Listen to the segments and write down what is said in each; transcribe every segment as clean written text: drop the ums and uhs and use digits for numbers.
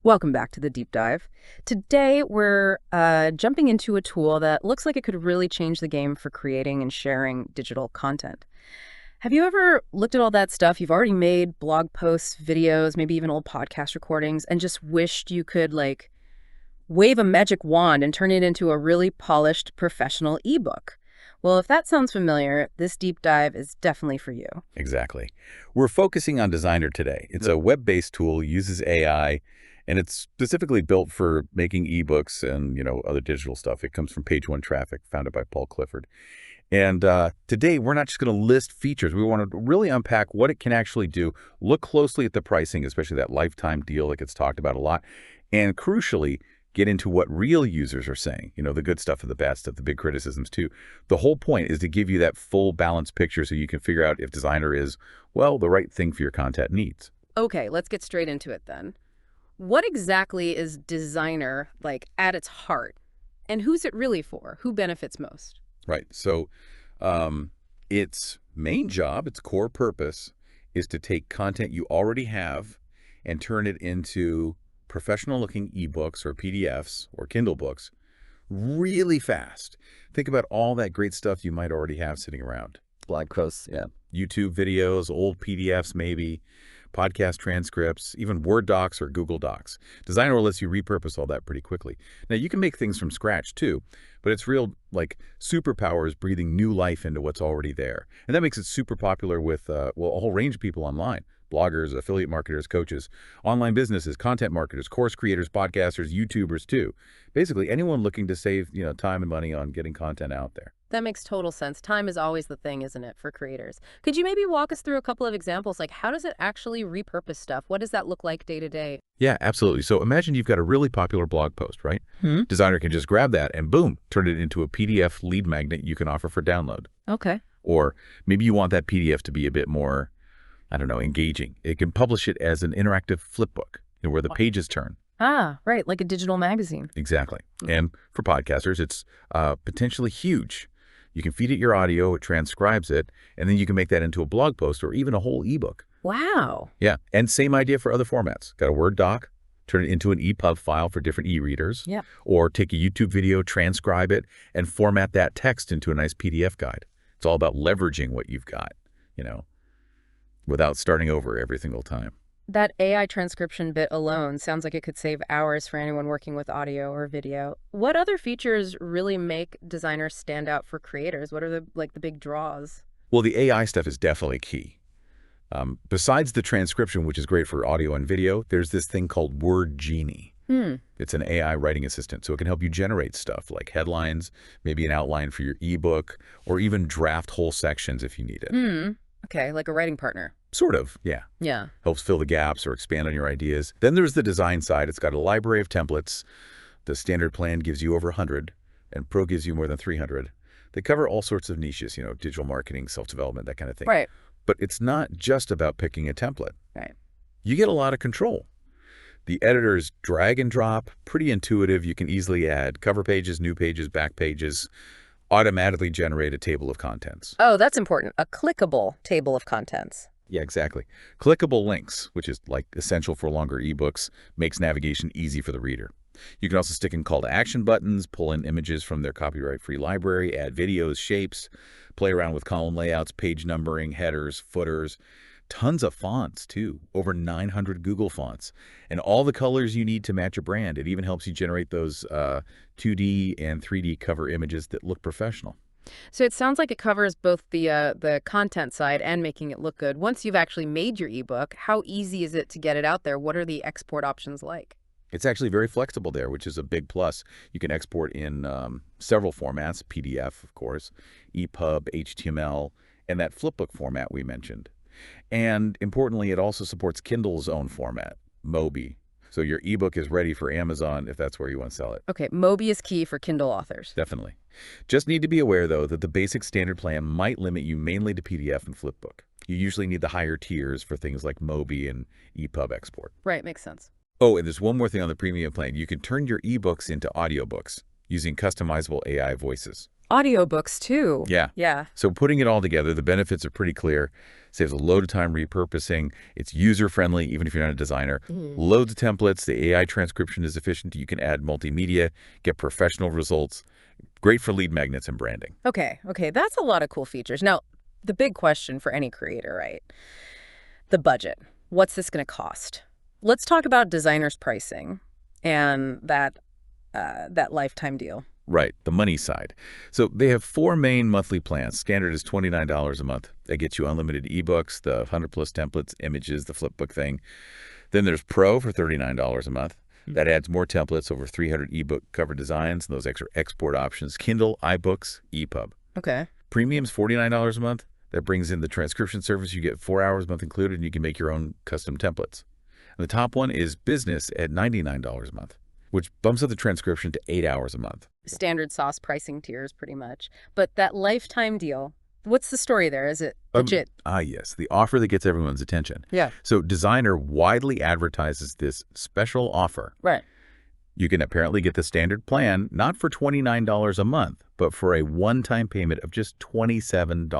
Welcome back to the deep dive. Today, we're jumping into a tool that looks like it could really change the game for creating and sharing digital content. Have you ever looked at all that stuff you've already made, blog posts, videos, maybe even old podcast recordings, and just wished you could, like, wave a magic wand and turn it into a really polished professional ebook? Well, if that sounds familiar, this deep dive is definitely for you. Exactly. We're focusing on Designrr today. It's a web-based tool, uses AI, and it's specifically built for making ebooks and, other digital stuff. It comes from Page One Traffic, founded by Paul Clifford. And today, we're not just going to list features. We want to really unpack what it can actually do, look closely at the pricing, especially that lifetime deal that gets talked about a lot, and crucially, get into what real users are saying, the good stuff and the bad stuff, the big criticisms too. The whole point is to give you that full balanced picture so you can figure out if Designrr is, well, the right thing for your content needs. Okay, let's get straight into it then. What exactly is Designrr, like, at its heart? And who's it really for? Who benefits most? Right. So its main job, its core purpose, is to take content you already have and turn it into professional-looking ebooks or PDFs or Kindle books really fast. Think about all that great stuff you might already have sitting around. Blog posts, yeah. YouTube videos, old PDFs maybe, podcast transcripts, even Word docs or Google Docs. Designrr lets you repurpose all that pretty quickly. Now, you can make things from scratch too, but it's real, like, superpowers breathing new life into what's already there. And that makes it super popular with, a whole range of people online. Bloggers, affiliate marketers, coaches, online businesses, content marketers, course creators, podcasters, YouTubers too. Basically, anyone looking to save, time and money on getting content out there. That makes total sense. Time is always the thing, isn't it, for creators? Could you maybe walk us through a couple of examples? Like, how does it actually repurpose stuff? What does that look like day to day? Yeah, absolutely. So imagine you've got a really popular blog post, right? Designrr can just grab that and boom, turn it into a PDF lead magnet you can offer for download. Okay. Or maybe you want that PDF to be a bit more, engaging. It can publish it as an interactive flipbook, where the pages turn. Ah, right, like a digital magazine. Exactly. And for podcasters, it's potentially huge. You can feed it your audio, it transcribes it, and then you can make that into a blog post or even a whole ebook. Wow. Yeah, and same idea for other formats. Got a Word doc, turn it into an EPUB file for different e-readers. Yeah. Or take a YouTube video, transcribe it, and format that text into a nice PDF guide. It's all about leveraging what you've got, without starting over every single time. That AI transcription bit alone sounds like it could save hours for anyone working with audio or video. What other features really make Designrr stand out for creators? What are the big draws? Well, the AI stuff is definitely key. Besides the transcription, which is great for audio and video, there's this thing called Word Genie. It's an AI writing assistant, so it can help you generate stuff like headlines, maybe an outline for your ebook, or even draft whole sections if you need it. Okay, like a writing partner. Sort of, yeah. Yeah. Helps fill the gaps or expand on your ideas. Then there's the design side. It's got a library of templates. The standard plan gives you over 100, and Pro gives you more than 300. They cover all sorts of niches, digital marketing, self-development, that kind of thing. Right. But it's not just about picking a template. Right. You get a lot of control. The editors drag and drop, pretty intuitive. You can easily add cover pages, new pages, back pages, automatically generate a table of contents. Oh, that's important. A clickable table of contents. Yeah, exactly. Clickable links, which is like essential for longer ebooks, makes navigation easy for the reader. You can also stick in call to action buttons, pull in images from their copyright-free library, add videos, shapes, play around with column layouts, page numbering, headers, footers. Tons of fonts, too. Over 900 Google fonts. And all the colors you need to match your brand. It even helps you generate those 2D and 3D cover images that look professional. So it sounds like it covers both the content side and making it look good. Once you've actually made your ebook, how easy is it to get it out there? What are the export options like? It's actually very flexible there, which is a big plus. You can export in several formats, PDF, of course, EPUB, HTML, and that flipbook format we mentioned. And importantly, it also supports Kindle's own format, Mobi. So your ebook is ready for Amazon if that's where you want to sell it. Okay, Mobi is key for Kindle authors. Definitely. Just need to be aware, though, that the basic standard plan might limit you mainly to PDF and flipbook. You usually need the higher tiers for things like Mobi and EPUB export. Right, makes sense. Oh, and there's one more thing on the premium plan. You can turn your ebooks into audiobooks using customizable AI voices. audiobooks too. Yeah. Yeah. So putting it all together, the benefits are pretty clear. Saves a load of time repurposing. It's user-friendly, even if you're not a designer. Loads of templates. The AI transcription is efficient. You can add multimedia, get professional results. Great for lead magnets and branding. Okay. That's a lot of cool features. Now, the big question for any creator, right? The budget. What's this going to cost? Let's talk about Designrr's pricing and that lifetime deal. Right, the money side. So they have 4 main monthly plans. Standard is $29 a month. That gets you unlimited ebooks, the 100-plus templates, images, the flipbook thing. Then there's Pro for $39 a month. That adds more templates, over 300 ebook cover designs, and those extra export options, Kindle, iBooks, EPUB. Okay. Premium's $49 a month. That brings in the transcription service. You get 4 hours a month included, and you can make your own custom templates. And the top one is Business at $99 a month, which bumps up the transcription to 8 hours a month. Standard sauce pricing tiers, pretty much. But that lifetime deal, what's the story there? Is it legit? Yes, the offer that gets everyone's attention. Yeah. So Designrr widely advertises this special offer. Right. You can apparently get the standard plan, not for $29 a month, but for a one-time payment of just $27.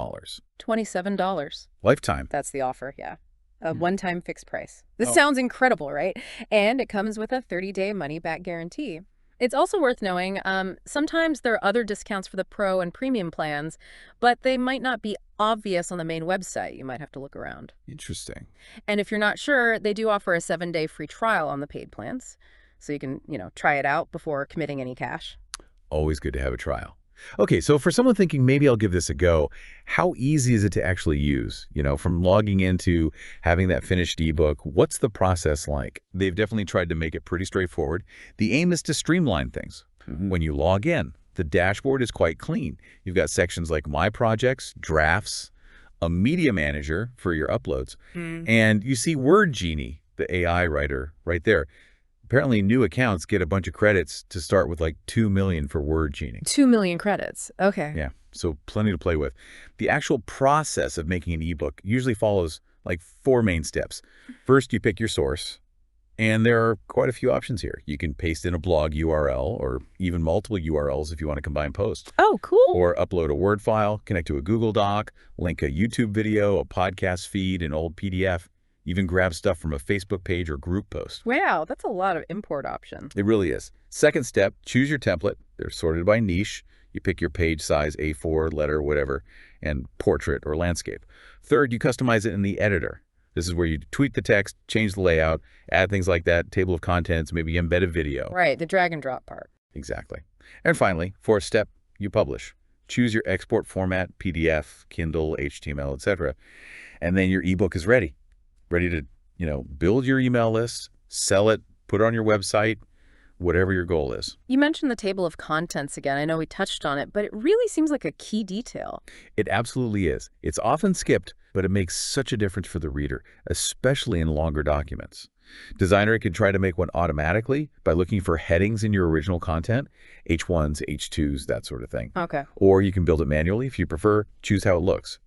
$27. Lifetime. That's the offer, yeah. A one-time fixed price. This sounds incredible, right? And it comes with a 30-day money-back guarantee. It's also worth knowing, sometimes there are other discounts for the Pro and Premium plans, but they might not be obvious on the main website. You might have to look around. Interesting. And if you're not sure, they do offer a 7-day free trial on the paid plans. So you can, try it out before committing any cash. Always good to have a trial. Okay, so for someone thinking, maybe I'll give this a go, how easy is it to actually use? From logging into having that finished ebook, what's the process like? They've definitely tried to make it pretty straightforward. The aim is to streamline things. When you log in, the dashboard is quite clean. You've got sections like My Projects, Drafts, a Media Manager for your uploads, and you see Word Genie, the AI writer, right there. Apparently, new accounts get a bunch of credits to start with like 2 million for Word Genie. 2 million credits. Okay. Yeah, so plenty to play with. The actual process of making an ebook usually follows like 4 main steps. First, you pick your source, and there are quite a few options here. You can paste in a blog URL or even multiple URLs if you want to combine posts. Oh, cool. Or upload a Word file, connect to a Google Doc, link a YouTube video, a podcast feed, an old PDF. Even grab stuff from a Facebook page or group post. Wow, that's a lot of import options. It really is. Second step, choose your template. They're sorted by niche. You pick your page size, A4, letter, whatever, and portrait or landscape. Third, you customize it in the editor. This is where you tweak the text, change the layout, add things like that, table of contents, maybe embed a video. Right, the drag and drop part. Exactly. And finally, fourth step, you publish. Choose your export format, PDF, Kindle, HTML, etc. And then your ebook is ready. Ready to, build your email list, sell it, put it on your website, whatever your goal is. You mentioned the table of contents again. I know we touched on it, but it really seems like a key detail. It absolutely is. It's often skipped, but it makes such a difference for the reader, especially in longer documents. Designrr can try to make one automatically by looking for headings in your original content, H1s, H2s, that sort of thing. Okay. Or you can build it manually if you prefer, choose how it looks.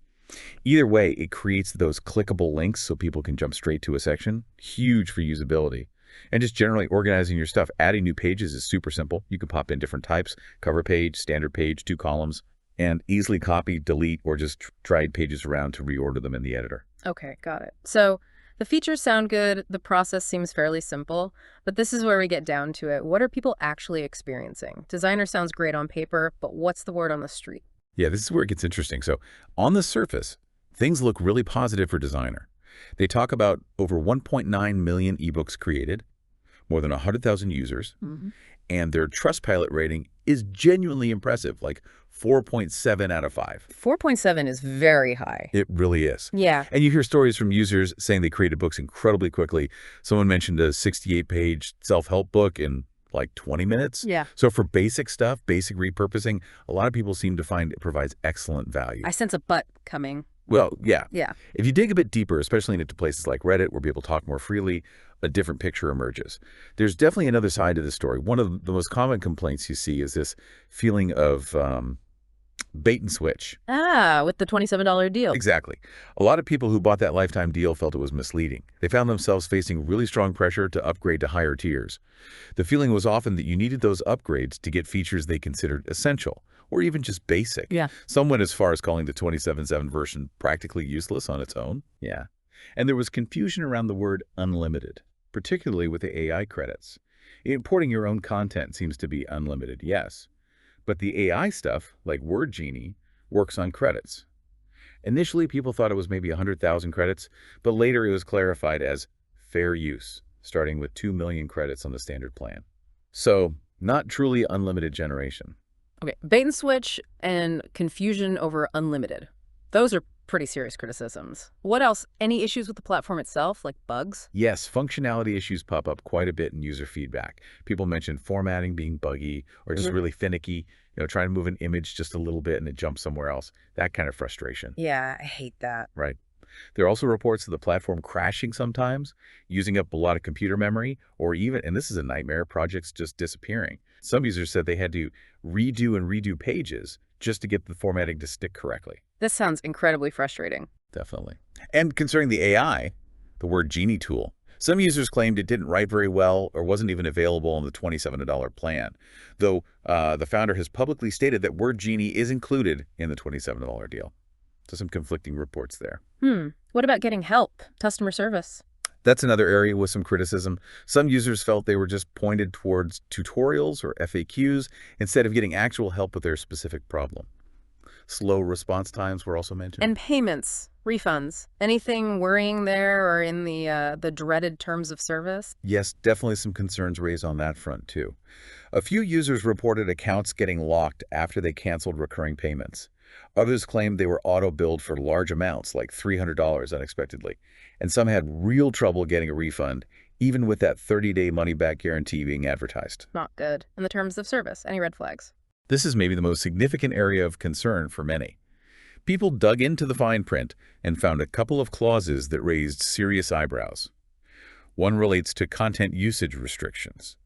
Either way, it creates those clickable links so people can jump straight to a section. Huge for usability. And just generally organizing your stuff. Adding new pages is super simple. You can pop in different types, cover page, standard page, 2 columns, and easily copy, delete, or just drag pages around to reorder them in the editor. Okay, got it. So the features sound good. The process seems fairly simple, but this is where we get down to it. What are people actually experiencing? Designrr sounds great on paper, but what's the word on the street? Yeah, this is where it gets interesting. So on the surface, things look really positive for Designrr. They talk about over 1.9 million ebooks created, more than 100,000 users, and their Trustpilot rating is genuinely impressive, like 4.7 out of 5. 4.7 is very high. It really is. Yeah. And you hear stories from users saying they created books incredibly quickly. Someone mentioned a 68-page self-help book in like 20 minutes. Yeah. So for basic stuff, basic repurposing, a lot of people seem to find it provides excellent value. I sense a but coming. Well, yeah. Yeah. If you dig a bit deeper, especially into places like Reddit, where people talk more freely, a different picture emerges. There's definitely another side to the story. One of the most common complaints you see is this feeling of bait and switch. With the $27 deal. Exactly. A lot of people who bought that lifetime deal felt it was misleading. They found themselves facing really strong pressure to upgrade to higher tiers. The feeling was often that you needed those upgrades to get features they considered essential, or even just basic. Yeah. Some went as far as calling the 27.7 version practically useless on its own. Yeah. And there was confusion around the word unlimited, particularly with the AI credits. Importing your own content seems to be unlimited, yes. But the AI stuff, like Word Genie, works on credits. Initially, people thought it was maybe 100,000 credits, but later it was clarified as fair use, starting with 2 million credits on the standard plan. So, not truly unlimited generation. Okay, bait and switch and confusion over unlimited. Those are pretty serious criticisms. What else? Any issues with the platform itself, like bugs? Yes, functionality issues pop up quite a bit in user feedback. People mention formatting being buggy or just really finicky, trying to move an image just a little bit and it jumps somewhere else. That kind of frustration. Yeah, I hate that. Right. There are also reports of the platform crashing sometimes, using up a lot of computer memory, or even, and this is a nightmare, projects just disappearing. Some users said they had to redo pages just to get the formatting to stick correctly. This sounds incredibly frustrating. Definitely. And concerning the AI, the Word Genie tool, some users claimed it didn't write very well or wasn't even available on the $27 plan, though the founder has publicly stated that Word Genie is included in the $27 deal. So some conflicting reports there. What about getting help, customer service? That's another area with some criticism. Some users felt they were just pointed towards tutorials or FAQs instead of getting actual help with their specific problem. Slow response times were also mentioned. And payments, refunds, anything worrying there or in the dreaded terms of service? Yes, definitely some concerns raised on that front too. A few users reported accounts getting locked after they canceled recurring payments. Others claimed they were auto-billed for large amounts, like $300 unexpectedly. And some had real trouble getting a refund, even with that 30-day money-back guarantee being advertised. Not good. In the terms of service, any red flags? This is maybe the most significant area of concern for many. People dug into the fine print and found a couple of clauses that raised serious eyebrows. One relates to content usage restrictions.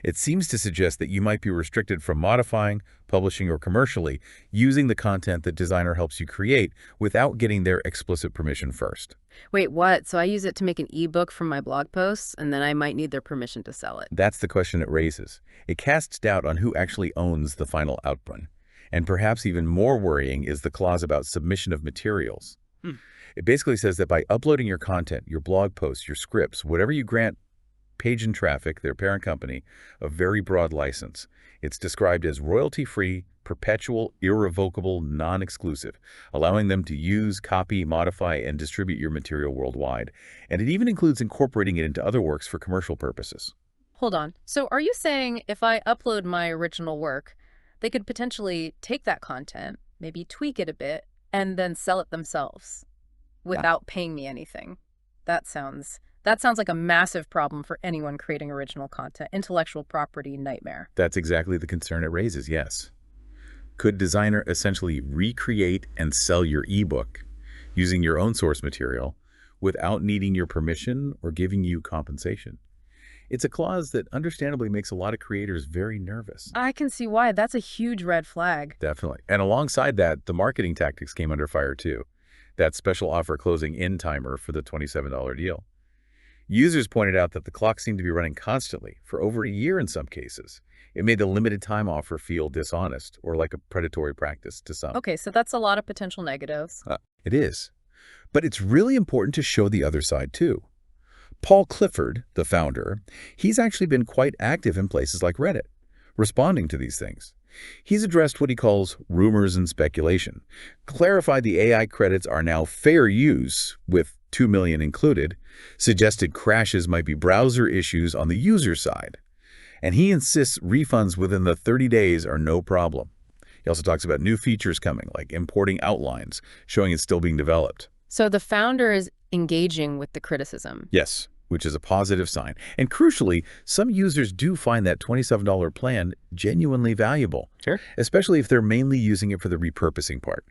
It seems to suggest that you might be restricted from modifying, publishing, or commercially using the content that Designrr helps you create without getting their explicit permission first. Wait, what? So I use it to make an ebook from my blog posts, and then I might need their permission to sell it. That's the question it raises. It casts doubt on who actually owns the final output. And perhaps even more worrying is the clause about submission of materials. It basically says that by uploading your content, your blog posts, your scripts, whatever you grant Page and Traffic, their parent company, a very broad license. It's described as royalty-free, perpetual, irrevocable, non-exclusive, allowing them to use, copy, modify, and distribute your material worldwide. And it even includes incorporating it into other works for commercial purposes. Hold on. So are you saying if I upload my original work, they could potentially take that content, maybe tweak it a bit, and then sell it themselves without paying me anything? That sounds like a massive problem for anyone creating original content. Intellectual property nightmare. That's exactly the concern it raises, yes. Could Designrr essentially recreate and sell your ebook using your own source material without needing your permission or giving you compensation? It's a clause that understandably makes a lot of creators very nervous. I can see why. That's a huge red flag. Definitely. And alongside that, the marketing tactics came under fire too. That special offer closing in timer for the $27 deal. Users pointed out that the clock seemed to be running constantly, for over a year in some cases. It made the limited time offer feel dishonest or like a predatory practice to some. Okay, so that's a lot of potential negatives. It is. But it's really important to show the other side too. Paul Clifford, the founder, he's actually been quite active in places like Reddit, responding to these things. He's addressed what he calls rumors and speculation, clarified the AI credits are now fair use with 2 million included, suggested crashes might be browser issues on the user side, and he insists refunds within the 30 days are no problem. He also talks about new features coming, like importing outlines, showing it's still being developed. So the founder is engaging with the criticism. Yes, which is a positive sign. And crucially, some users do find that $27 plan genuinely valuable, especially if they're mainly using it for the repurposing part.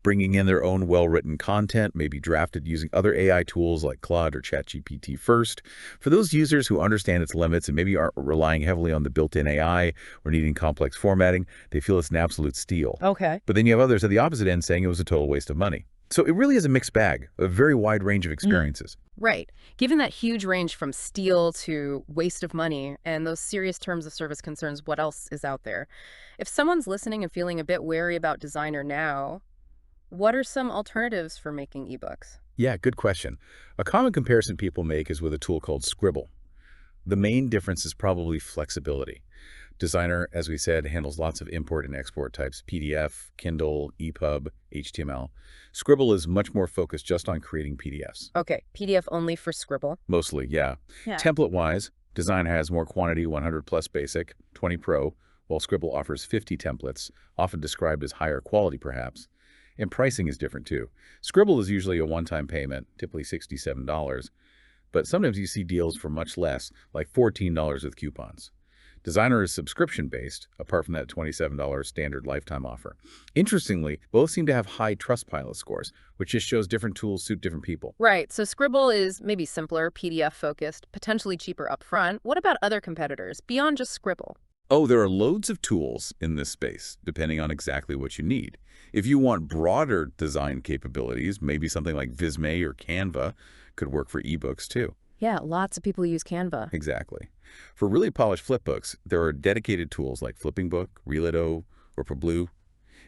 Bringing in their own well-written content, maybe drafted using other AI tools like Claude or ChatGPT first. For those users who understand its limits and maybe aren't relying heavily on the built-in AI or needing complex formatting, they feel it's an absolute steal. Okay. But then you have others at the opposite end saying it was a total waste of money. So it really is a mixed bag, a very wide range of experiences. Right. Given that huge range from steal to waste of money and those serious terms of service concerns, what else is out there? If someone's listening and feeling a bit wary about Designrr now, what are some alternatives for making ebooks? Yeah, good question. A common comparison people make is with a tool called Sqribble. The main difference is probably flexibility. Designrr, as we said, handles lots of import and export types, PDF, Kindle, EPUB, HTML. Sqribble is much more focused just on creating PDFs. Okay, PDF only for Sqribble. Mostly, yeah. Yeah. Template-wise, Designrr has more quantity, 100 plus basic, 20 pro, while Sqribble offers 50 templates, often described as higher quality perhaps. And pricing is different too. Sqribble is usually a one-time payment, typically $67, but sometimes you see deals for much less, like $14 with coupons. Designrr is subscription-based, apart from that $27 standard lifetime offer. Interestingly, both seem to have high Trustpilot scores, which just shows different tools suit different people. Right, so Sqribble is maybe simpler, PDF-focused, potentially cheaper upfront. What about other competitors, beyond just Sqribble? Oh, there are loads of tools in this space, depending on exactly what you need. If you want broader design capabilities, maybe something like Visme or Canva could work for ebooks too. Yeah, lots of people use Canva. Exactly. For really polished flipbooks, there are dedicated tools like Flipping Book, Relido, or Pablu.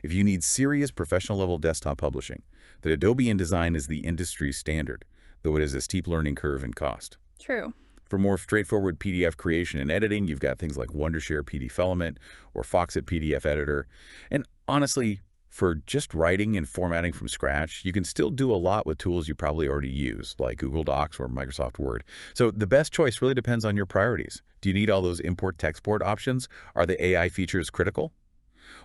If you need serious professional-level desktop publishing, the Adobe InDesign is the industry standard, though it is a steep learning curve in cost. True. For more straightforward PDF creation and editing, you've got things like Wondershare PDF Element or Foxit PDF Editor. And honestly, for just writing and formatting from scratch, you can still do a lot with tools you probably already use, like Google Docs or Microsoft Word. So the best choice really depends on your priorities. Do you need all those import-export options? Are the AI features critical?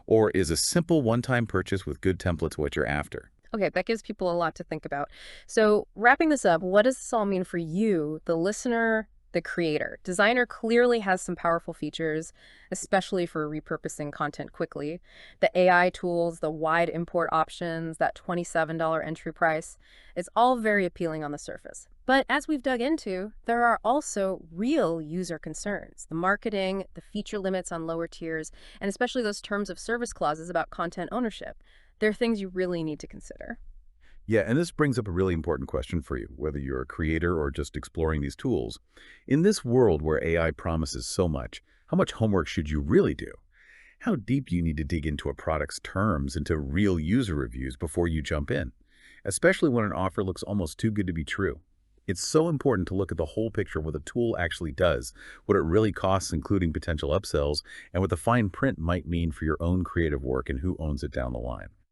Or is a simple one-time purchase with good templates what you're after? Okay, that gives people a lot to think about. So wrapping this up, what does this all mean for you, the listener, the creator? Designrr clearly has some powerful features, especially for repurposing content quickly. The AI tools, the wide import options, that $27 entry price, it's all very appealing on the surface. But as we've dug into, there are also real user concerns. The marketing, the feature limits on lower tiers, and especially those terms of service clauses about content ownership. They're things you really need to consider. Yeah, and this brings up a really important question for you, whether you're a creator or just exploring these tools. In this world where AI promises so much homework should you really do? How deep do you need to dig into a product's terms, into real user reviews before you jump in? Especially when an offer looks almost too good to be true. It's so important to look at the whole picture of what the tool actually does, what it really costs, including potential upsells, and what the fine print might mean for your own creative work and who owns it down the line.